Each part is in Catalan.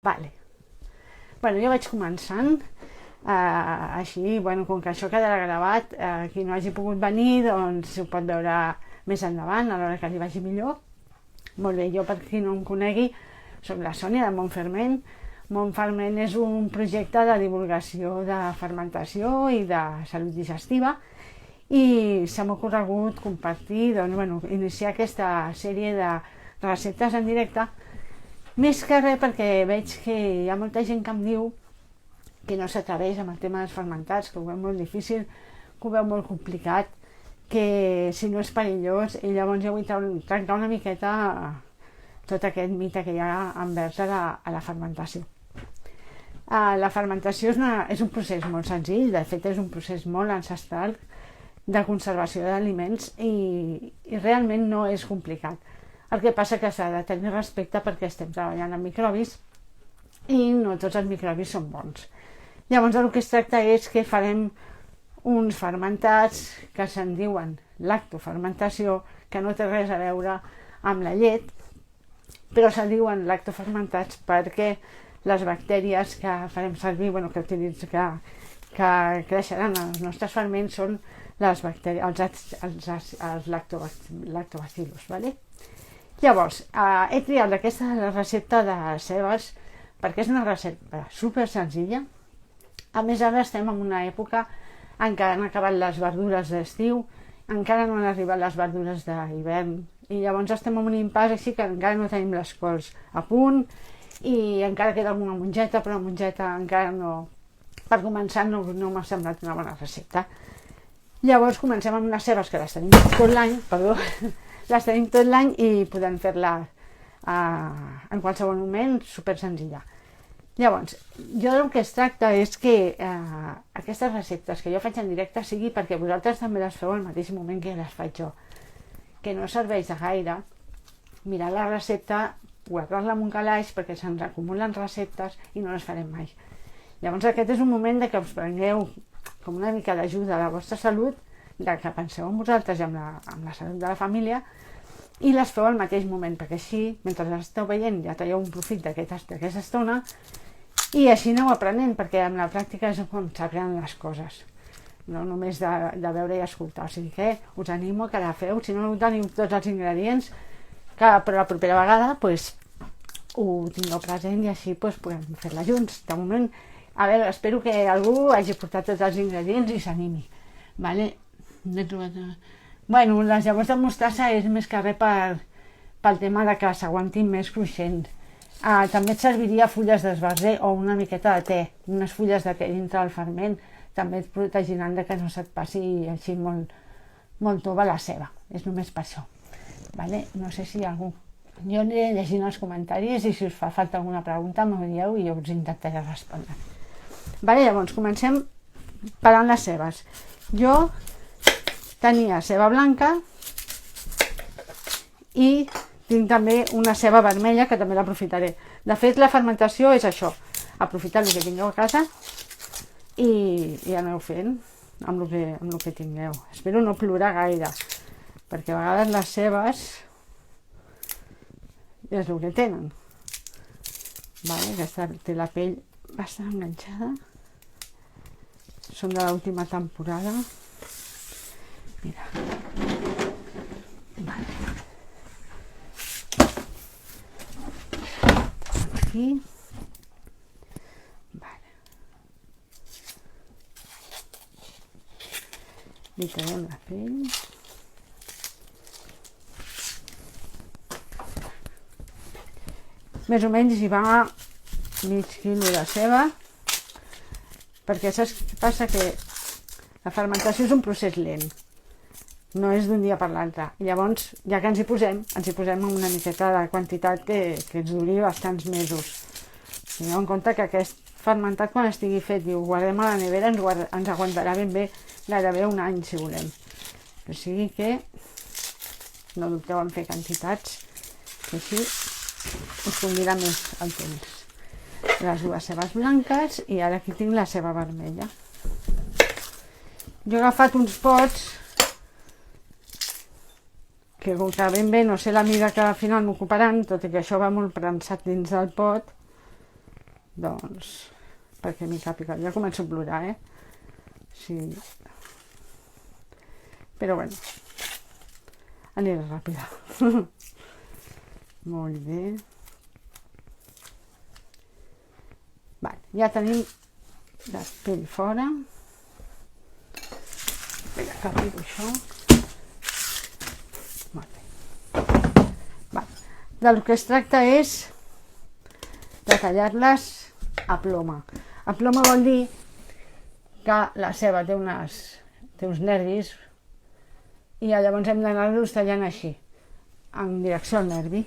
Vale. Bueno, jo vaig començant, així, bueno, com que això quedarà gravat, qui no hagi pogut venir, doncs ho pot veure més endavant, a l'hora que li vagi millor. Molt bé, jo per qui no em conegui, soc la Sònia de Montferment. Montferment és un projecte de divulgació de fermentació i de salut digestiva i se m'ha ocorregut compartir, doncs, bueno, iniciar aquesta sèrie de receptes en directe. Més que res perquè veig que hi ha molta gent que em diu que no s'atreveix amb el tema dels fermentats, que ho veu molt difícil, que ho veu molt complicat, que si no és perillós, i llavors jo vull trencar una miqueta tot aquest mite que hi ha envers a la fermentació. La fermentació és un procés molt senzill, de fet és un procés molt ancestral de conservació d'aliments i realment no és complicat. El que passa que s'ha de tenir respecte perquè estem treballant amb microbis i no tots els microbis són bons. Llavors el que es tracta és que farem uns fermentats que se'n diuen lactofermentació, que no té res a veure amb la llet, però se'n diuen lactofermentats perquè les bactèries que farem servir, que creixeran en els nostres ferments són les bactèries, els lactobacillus, ¿vale? Llavors, he triat aquesta recepta de cebes perquè és una recepta super senzilla. A més, ara estem en una època en què han acabat les verdures d'estiu, encara no han arribat les verdures d'hivern, i llavors estem en un impàs així que encara no tenim les cols a punt, i encara queda alguna mongeta, però la mongeta encara no... Per començar, no m'ha semblat una bona recepta. Llavors comencem amb unes cebes que les tenim tot l'any, les tenim tot l'any i podem fer-la en qualsevol moment, super senzilla. Llavors, jo del que es tracta és que aquestes receptes que jo faig en directe sigui perquè vosaltres també les feu al mateix moment que les faig jo, que no serveix de gaire mirar la recepta, guardar-la en un calaix perquè se'ns acumulen receptes i no les farem mai. Llavors aquest és un moment de que us prengueu com una mica d'ajuda a la vostra salut, de que penseu en vosaltres i amb la salut de la família i les feu al mateix moment, perquè així, mentre les esteu veient, ja traieu un profit d'aquesta estona i així aneu aprenent, perquè amb la pràctica és on s'aprenen les coses, no només de veure i escoltar. O sigui que us animo que la feu, si no teniu tots els ingredients, que per la propera vegada ho tingueu present i així podem fer-la junts. De moment, a veure, espero que algú hagi portat tots els ingredients i s'animi. Vale? Bueno, les llavors de mostassa és més que res pel tema de que s'aguantin més cruixents. També et serviria fulles d'esbarzer o una miqueta de te, unes fulles de te dintre del ferment, també et protegiran de que no se't passi així molt tova la ceba, és només per això. Vale? No sé si algú... Jo aniré llegint els comentaris i si us fa falta alguna pregunta m'ho dieu i jo us intentaré respondre. Vale, llavors comencem pelant les cebes. Jo tenia ceba blanca i tinc també una ceba vermella que també l'aprofitaré. De fet, la fermentació és això, aprofitar el que tingueu a casa i aneu fent amb el que tingueu. Espero no plorar gaire, perquè a vegades les cebes és el que tenen. Vale, aquesta té la pell bastant enganxada. Són de l'última temporada. Mira. Vale. Aquí. Vale. Li traiem la pell. Més o menys hi va mig quilo de ceba, perquè saps què passa? Que la fermentació és un procés lent, no és d'un dia per l'altre. I llavors, ja que ens hi posem amb una miqueta de quantitat que ens duri bastants mesos. Tingueu en compte que aquest fermentat, quan estigui fet i ho guardem a la nevera, ens aguantarà ben bé gairebé un any, si volem. O sigui que no dubteu en fer quantitats, que així us convida més el temps. Les dues cebes blanques i ara aquí tinc la ceba vermella. Jo he agafat uns pots que com que ben bé no sé la mida que al final m'ocuparan, tot i que això va molt prensat dins del pot, doncs, perquè m'hi càpiga. Ja començo a plorar, Sí. Però bueno, aniré ràpida. Molt bé. Vale, ja tenim la pell fora. Vinga, que arribo això. Molt bé. Vale. Del que es tracta és de tallar-les a ploma. A ploma vol dir que la ceba té uns nervis i llavors hem d'anar-los tallant així, en direcció al nervi.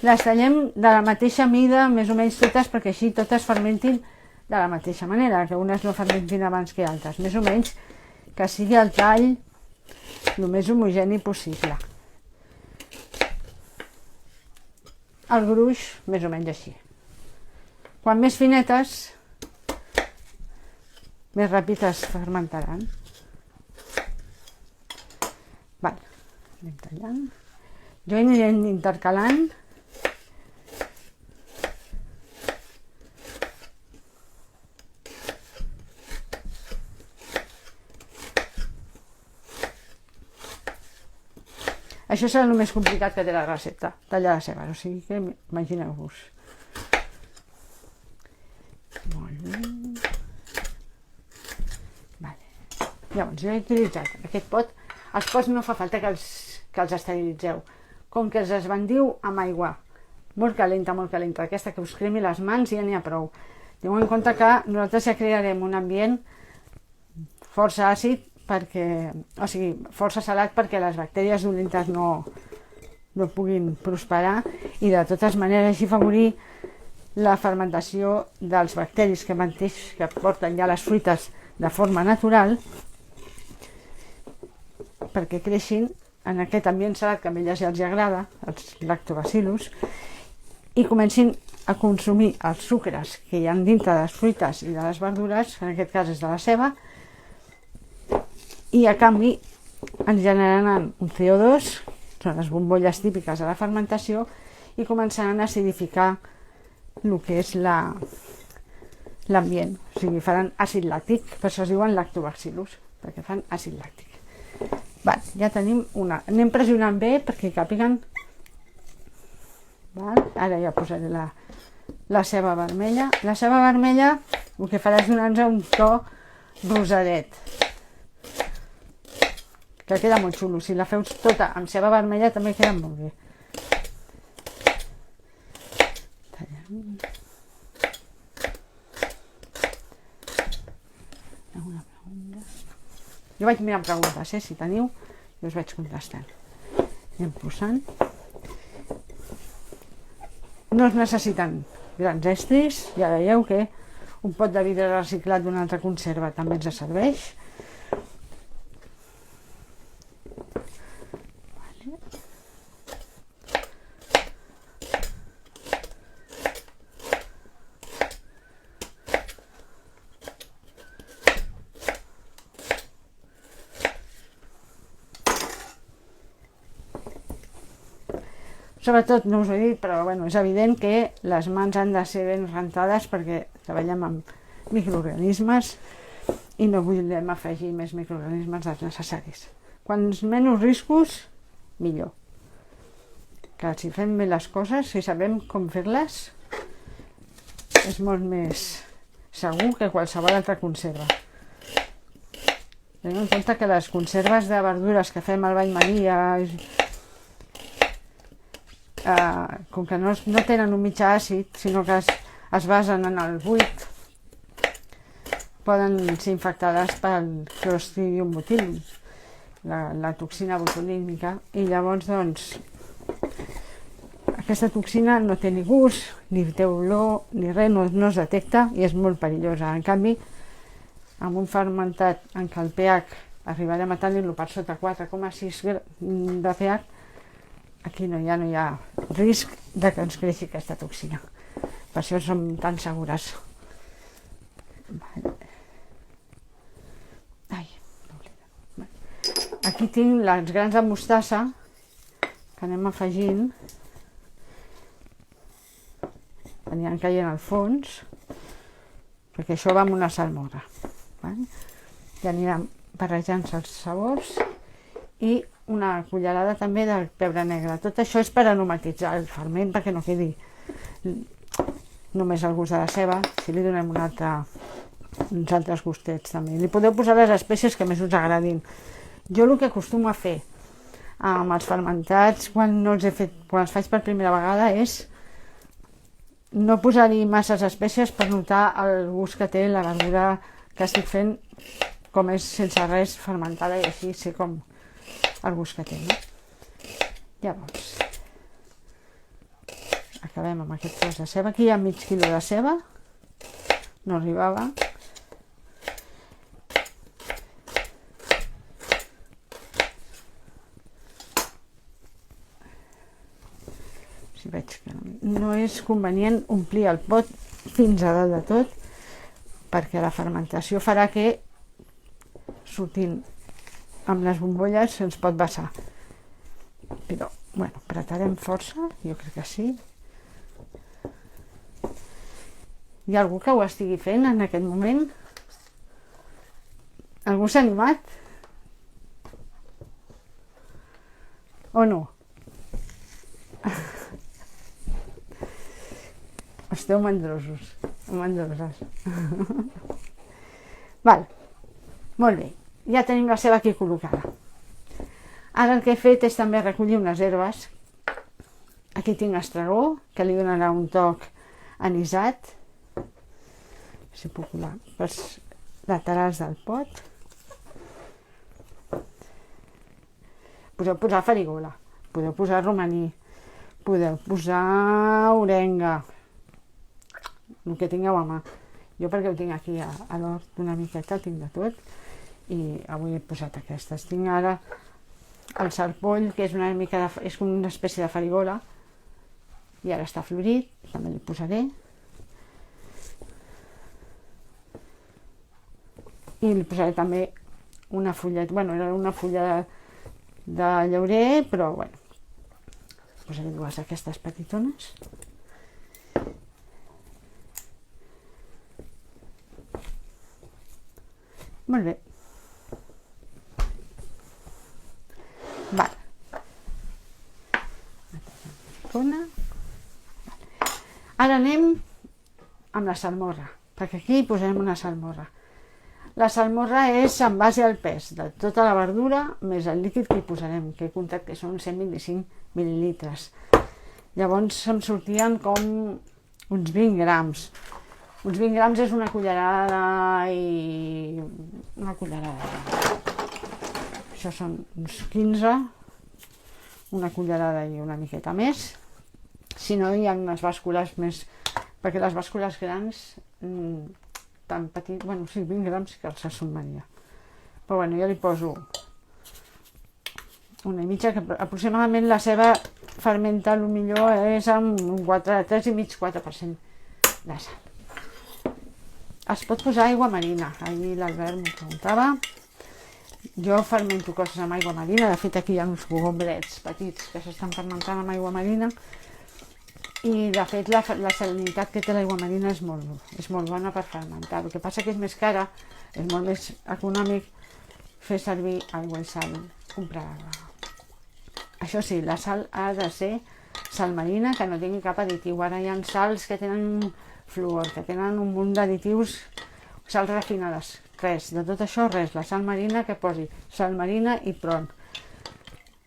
Les tallem de la mateixa mida, més o menys totes, perquè així totes fermentin de la mateixa manera, que unes no fermentin abans que altres. Més o menys que sigui el tall el més homogeni possible. El gruix, més o menys així. Quan més finetes, més ràpid es fermentaran. Vale, anem tallant. Jo aniré intercalant. Això serà el més complicat que té la recepta, tallar la ceba, o sigui que imagineu-vos. Molt bé. Vale. Llavors, jo he utilitzat aquest pot. Els pots no fa falta que els esterilitzeu. Com que els esbandiu amb aigua molt calenta, aquesta que us cremi les mans, ja n'hi ha prou. Teniu en compte que nosaltres ja crearem un ambient força àcid, força salat perquè les bactèries dolentes no puguin prosperar i de totes maneres així afavorir la fermentació dels bacteris que porten ja les fruites de forma natural perquè creixin en aquest ambient salat que a elles ja els agrada, els lactobacillus, i comencin a consumir els sucres que hi ha dintre de les fruites i de les verdures, en aquest cas és de la ceba, i a canvi ens generaran un CO2, són les bombolles típiques de la fermentació, i començaran a acidificar el que és l'ambient. O sigui, faran àcid làctic, per això es diuen lactobacillus, perquè fan àcid làctic. Vale, ja tenim una. Anem pressionant bé perquè càpiguen. Vale, ara ja posaré la ceba vermella. La ceba vermella el que farà és donar-nos un to rosadet, que queda molt xulo. Si la feu tota amb ceba vermella també queda molt bé. Tallem. Alguna pregunta? Jo vaig mirant preguntes, si teniu, jo us vaig contestant. Anem posant. No es necessiten grans estris, ja veieu que un pot de vidre reciclat d'una altra conserva també ens serveix. Sobretot, no us ho he dit, però bueno, és evident que les mans han de ser ben rentades perquè treballem amb microorganismes i no volem afegir més microorganismes dels necessaris. Quants menys riscos, millor. Que si fem bé les coses, si sabem com fer-les, és molt més segur que qualsevol altra conserva. Tenim en compte que les conserves de verdures que fem al bany Maria, com que no tenen un mitjà àcid, sinó que es basen en el buit, poden ser infectades pel Clostridium botulinum, la toxina botulínica, i llavors doncs aquesta toxina no té ni gust, ni té olor, ni res, no es detecta i és molt perillosa. En canvi, amb un fermentat en què el pH arribarem a tenir-lo per sota 4,6 de pH, aquí ja no hi ha risc de que ens creixi aquesta toxina. Per això som tan segures. Aquí tinc les grans de mostassa que anem afegint aniran caient al fons, perquè això va amb una salmorra. Vale? I aniran barrejant-se els sabors i una cullerada també del pebre negre. Tot això és per aromatitzar el ferment, perquè no quedi només el gust de la ceba, si li donem uns altres gustets també. Li podeu posar les espècies que més us agradin. Jo el que acostumo a fer amb els fermentats quan els faig per primera vegada és no posar-hi masses espècies per notar el gust que té la verdura que estic fent, com és sense res fermentada, i així sé com el gust que té, no? Llavors acabem amb aquest tros de ceba. Aquí hi ha mig quilo de ceba, no arribava. Si veig que no és convenient omplir el pot fins a dalt de tot, perquè la fermentació farà que sortint amb les bombolles se'ns pot vessar. Però, bueno, apretarem força, jo crec que sí. Hi ha algú que ho estigui fent en aquest moment? Algú s'ha animat? O no? Esteu mandrosos, mandroses. Val, molt bé, ja tenim la ceba aquí col·locada. Ara el que he fet és també recollir unes herbes. Aquí tinc estragó, que li donarà un toc anisat. Si puc colar pels laterals del pot. Podeu posar farigola, podeu posar romaní, podeu posar orenga, el que tingueu a mà. Jo, perquè ho tinc aquí a l'hort una miqueta, tinc de tot, i avui he posat aquestes. Tinc ara el sarpoll, que és és una espècie de farigola, i ara està florit, també li posaré. I li posaré també una fulleta, bueno, era una fulla de llaurer, però bueno, posaré dues d'aquestes petitones. Molt bé. Val. Ara anem amb la salmorra, perquè aquí posarem una salmorra. La salmorra és en base al pes de tota la verdura més el líquid que hi posarem, que he comptat que són 125 mil·lilitres. Llavors em sortien com uns 20 grams. Uns 20 grams és una cullerada i una cullerada. Això són uns 15, una cullerada i una miqueta més. Si no, hi ha unes bàscules més, perquè les bàscules grans tan petit, bueno, sí, 20 grams que els assumiria. Però bueno, jo li poso una i mitja, que aproximadament la ceba fermenta millor és amb un 3,5-4% de sal. Es pot posar aigua marina, ahir l'Albert m'ho preguntava. Jo fermento coses amb aigua marina, de fet aquí hi ha uns cogombrets petits que s'estan fermentant amb aigua marina, i de fet la salinitat que té l'aigua marina és molt bona per fermentar. El que passa que és més cara, és molt més econòmic fer servir aigua i sal comprada. Això sí, la sal ha de ser sal marina, que no tingui cap additiu. Ara hi ha sals que tenen fluor, que tenen un munt d'additius, sals refinades. Res, de tot això res, la sal marina, que posi sal marina i prou,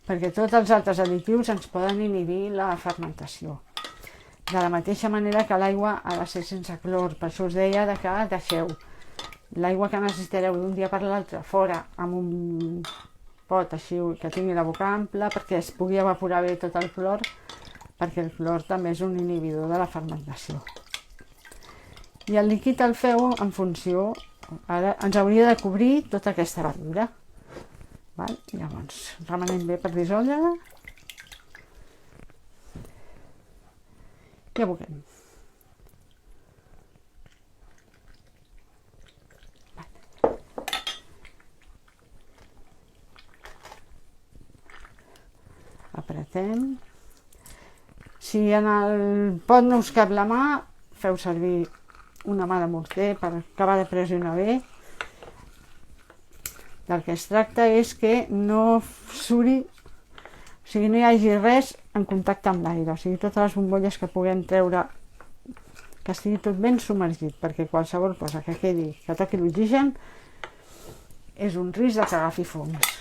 perquè tots els altres additius ens poden inhibir la fermentació. De la mateixa manera que l'aigua ha de ser sense clor, per això us deia que deixeu l'aigua que necessitareu d'un dia per l'altre fora amb un pot així que tingui la boca ampla perquè es pugui evaporar bé tot el clor, perquè el clor també és un inhibidor de la fermentació. I el líquid el feu en funció, ara ens hauria de cobrir tota aquesta verdura. Llavors remenem bé per dissoldre i aboquem. Apretem. Si en el pot no us cap la mà, feu servir una mà de morter per acabar de pressionar bé. Del que es tracta és que no suri, o sigui, no hi hagi res en contacte amb l'aire, o sigui, totes les bombolles que puguem treure, que estigui tot ben submergit, perquè qualsevol cosa que quedi, que toqui l'oxigen, és un risc de que agafi fongs.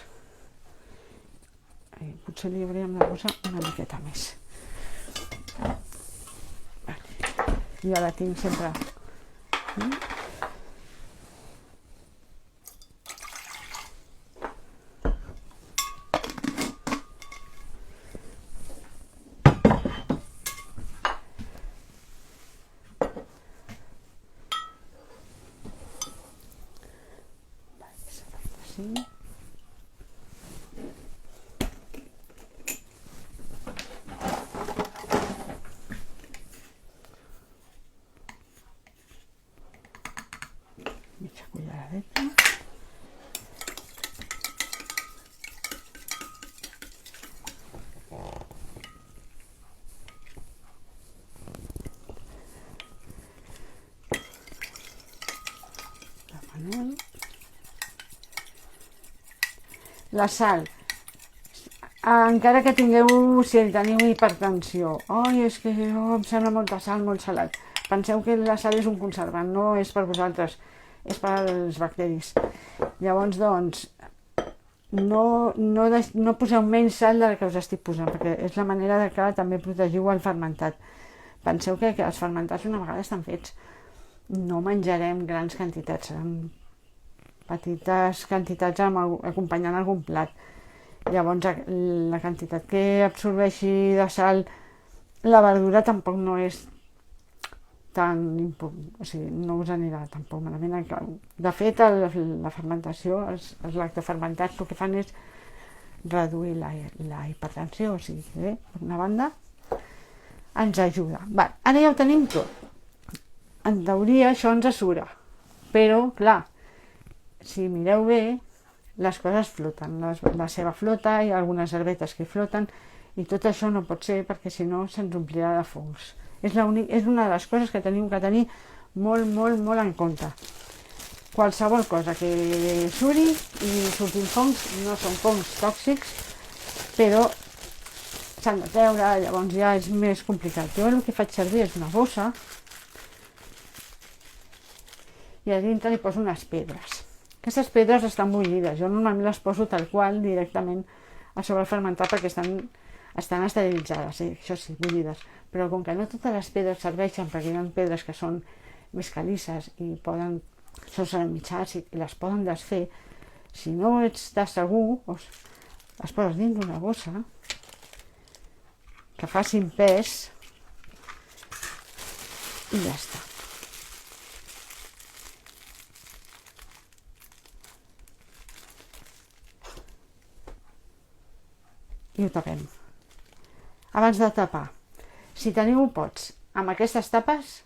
Potser li hauríem de posar una miqueta més. Jo la tinc sempre. Sí. Mitja culleradeta. La panel. La sal, encara que tingueu, si teniu hipertensió, és que em sembla molta sal, molt salat. Penseu que la sal és un conservant, no és per vosaltres, és per als bacteris. Llavors, doncs, no poseu menys sal del que us estic posant, perquè és la manera de que també protegiu el fermentat. Penseu que els fermentats una vegada estan fets. No menjarem grans quantitats, petites quantitats acompanyant algun plat. Llavors la quantitat que absorbeixi de sal la verdura tampoc no és tan important, o sigui, no us anirà tampoc malament. De fet, la fermentació, els lactofermentats el que fan és reduir la hipertensió, o sigui, per una banda ens ajuda. Ara ja ho tenim tot. En teoria això ens assura, però clar, si mireu bé, les coses floten, la ceba flota, hi ha algunes herbetes que floten, i tot això no pot ser perquè si no se'ns omplirà de fongs. És una de les coses que tenim que tenir molt, molt, molt en compte. Qualsevol cosa que suri i surtin fongs, no són fongs tòxics, però s'han de treure, llavors ja és més complicat. Jo el que faig servir és una bossa i a dintre li poso unes pedres. Aquestes pedres estan bullides, jo normalment les poso tal qual directament a sobre el fermentat perquè estan esterilitzades, això sí, bullides, però com que no totes les pedres serveixen, perquè hi ha pedres que són més calisses i són ceramitsats i les poden desfer, si no ets de segur, les poses dins d'una bossa que facin pes i ja està. I ho tapem. Abans de tapar, si teniu pots amb aquestes tapes,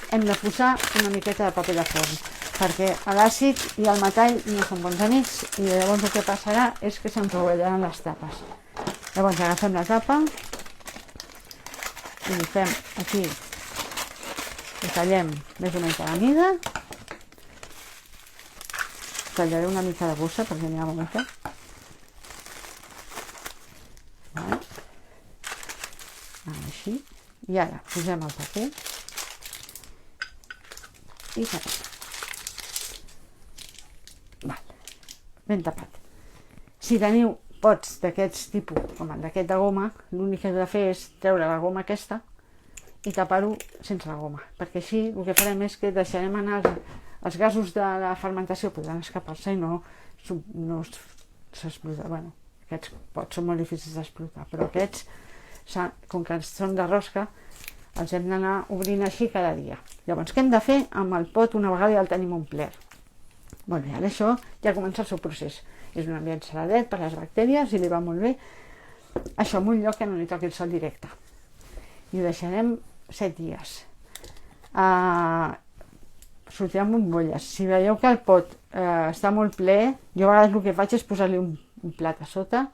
hem de posar una miqueta de paper de forn, perquè l'àcid i el metall no són bons amics i llavors el que passarà és que se'ns rovellaran les tapes. Llavors agafem la tapa i li fem aquí, li tallem més o menys a la mida, tallaré una mica de bossa perquè n'hi ha molta. Així, i ara posem el paper i tapem. Ben tapat. Si teniu pots d'aquests tipus, com el d'aquest de goma, l'únic que heu de fer és treure la goma aquesta i tapar-ho sense la goma, perquè així el que farem és que deixarem anar els gasos de la fermentació, podran escapar-se i no s'explotar. Bueno, aquests pots són molt difícils d'explotar, però aquests, com que són de rosca, els hem d'anar obrint així cada dia. Llavors, què hem de fer amb el pot una vegada ja el tenim omplert? Molt bé, ara això ja comença el seu procés. És un ambient saladet per les bactèries i li va molt bé. Això en un lloc que no li toqui el sol directe. I ho deixarem 7 dies. Sortiran bombolles. Si veieu que el pot està molt ple, jo a vegades el que faig és posar-li un plat a sota,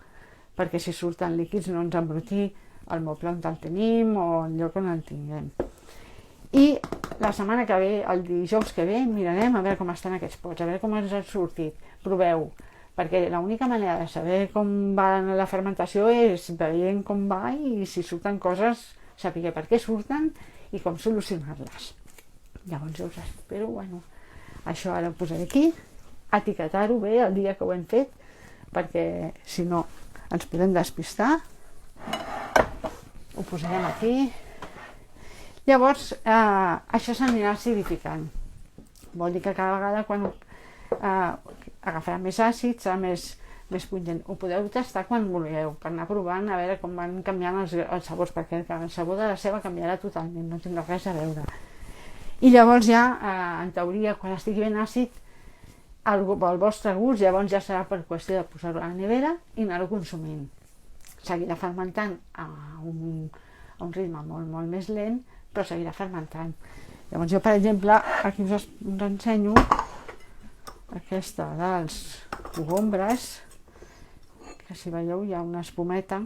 perquè si surten líquids no ens embruti el moble on el tenim o el lloc on el tinguem. I la setmana que ve, el dijous que ve, mirarem a veure com estan aquests pots, a veure com ens han sortit. Proveu, perquè l'única manera de saber com va la fermentació és veient com va i si surten coses, saber per què surten i com solucionar-les. Llavors jo us espero, bueno, això ara ho posaré aquí, etiquetar-ho bé el dia que ho hem fet, perquè si no ens podem despistar. Ho posarem aquí. Llavors, això s'anirà acidificant. Vol dir que cada vegada quan agafarà més àcid, serà més pungent. Ho podeu tastar quan vulgueu, per anar provant a veure com van canviant els sabors, perquè el sabor de la ceba canviarà totalment, no tindrà res a veure. I llavors ja, en teoria, quan estigui ben àcid, el vostre gust, llavors ja serà per qüestió de posar-ho a la nevera i anar-ho consumint. Seguirà fermentant a un ritme molt, molt més lent, però seguirà fermentant. Llavors jo, per exemple, aquí us ensenyo aquesta dels cogombres, que si veieu hi ha una espumeta.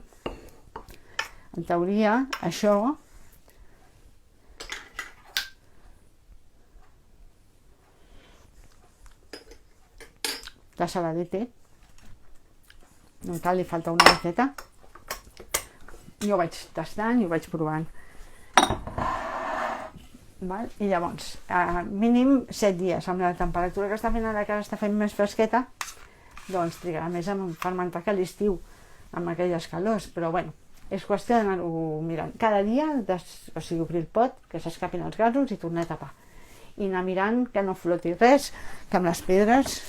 En teoria, això de saladete, no cal, li falta una miqueta. Jo ho vaig tastant i ho vaig provant. Val? I llavors, mínim 7 dies, amb la temperatura que està fent ara, que està fent més fresqueta, doncs trigarà més a fermentar que a l'estiu, amb aquelles calors, però bueno, és qüestió d'anar-ho mirant. Cada dia, o sigui, obrir el pot, que s'escapin els gasos i tornar a tapar. I anar mirant que no floti res, que amb les pedres,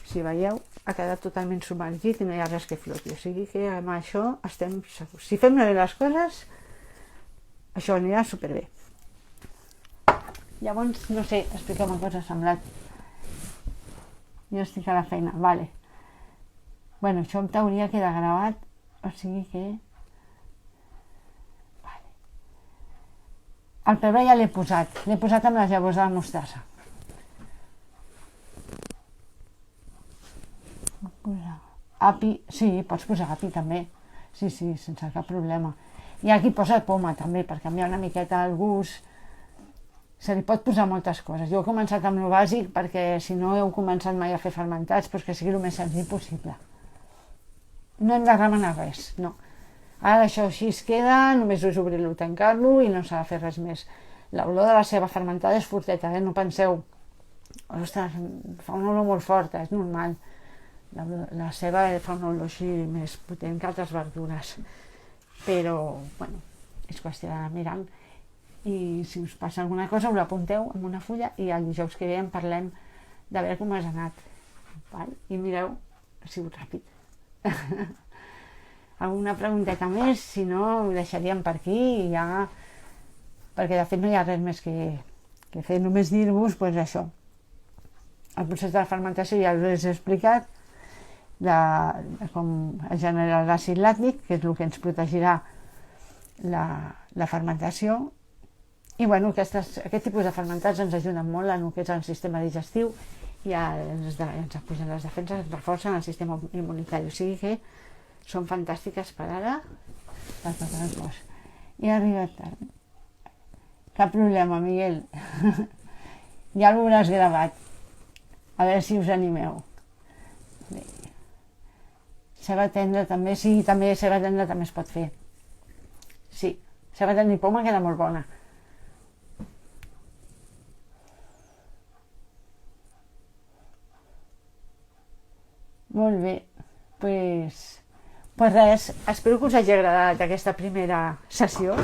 si veieu, ha quedat totalment submergit i no hi ha res que floti. O sigui que amb això estem segurs. Si fem bé les coses, això anirà superbé. Llavors, no sé, expliqueu-me cosa semblat. Jo estic a la feina, vale. Bueno, això en teoria queda gravat, o sigui que... Vale. El pebre ja l'he posat amb les llavors de la mostassa. Api, sí, pots posar api també. Sí, sense cap problema. Hi ha qui posa poma també, per canviar una miqueta el gust. Se li pot posar moltes coses. Jo he començat amb el bàsic perquè si no heu començat mai a fer fermentats, doncs que sigui el més senzill possible. No hem de remenar res, no. Ara això així es queda, només és obrir-lo, tancar-lo i no s'ha de fer res més. L'olor de la ceba fermentada és forteta, no penseu, ostres, fa una olor molt forta, és normal. La ceba fa una olor així més potent que altres verdures. Però, bueno, és qüestió d'anar mirant. I si us passa alguna cosa, ho apunteu amb una fulla i el dijous que ve en parlem de veure com has anat. I mireu, ha sigut ràpid. Alguna pregunteta més, si no ho deixaríem per aquí i ja... perquè de fet no hi ha res més que fer, només dir-vos això. El procés de la fermentació ja us he explicat, de com es genera l'àcid làctic, que és el que ens protegirà la fermentació. I bueno, aquest tipus de fermentats ens ajuden molt en el que és el sistema digestiu i ens pugen les defenses, ens reforcen el sistema immunitari, o sigui que són fantàstiques per ara per preparar el cos. I ha arribat tard. Cap problema, Miguel. Ja ho hauràs gravat. A veure si us animeu. Bé. Ceba tendra també, sí, també ceba tendra també es pot fer. Sí, ceba tendra i poma queda molt bona. Molt bé, doncs res, espero que us hagi agradat aquesta primera sessió.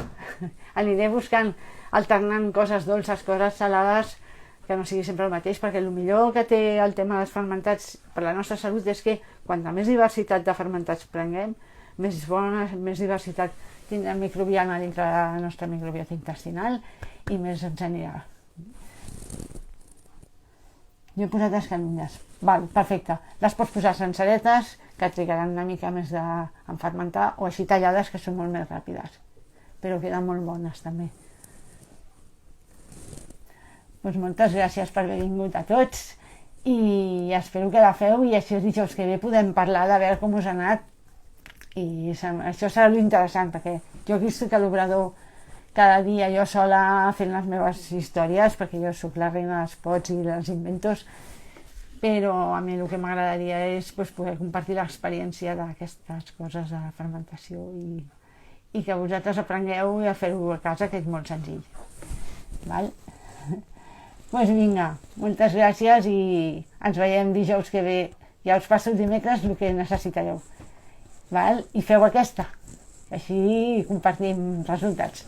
Aniré buscant, alternant coses dolces, coses salades, que no sigui sempre el mateix, perquè el millor que té el tema dels fermentats per la nostra salut és que quanta més diversitat de fermentats prenguem, més bona, més diversitat tindrem microbiana dintre de la nostra microbiota intestinal i més ens anirà. Jo he posat escalundes. Val, perfecte. Les pots posar senceretes, que trigaran una mica més en fermentar, o així tallades, que són molt més ràpides. Però queden molt bones, també. Doncs moltes gràcies per haver vingut a tots i espero que la feu i així els dijous que ve podem parlar de veure com us ha anat. I això serà l'interessant, perquè jo aquí estic a l'obrador cada dia jo sola fent les meves històries, perquè jo sóc la reina dels pots i dels inventos, però a mi el que m'agradaria és poder compartir l'experiència d'aquestes coses de la fermentació i que vosaltres aprengueu a fer-ho a casa, que és molt senzill. Val? Doncs vinga, moltes gràcies i ens veiem dijous que ve. Ja us passo el dimecres el que necessitareu. Val? I feu aquesta, així compartim resultats.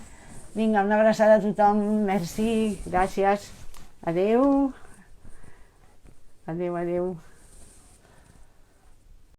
Vinga, una abraçada a tothom, merci, gràcies, adeu, adeu, adeu.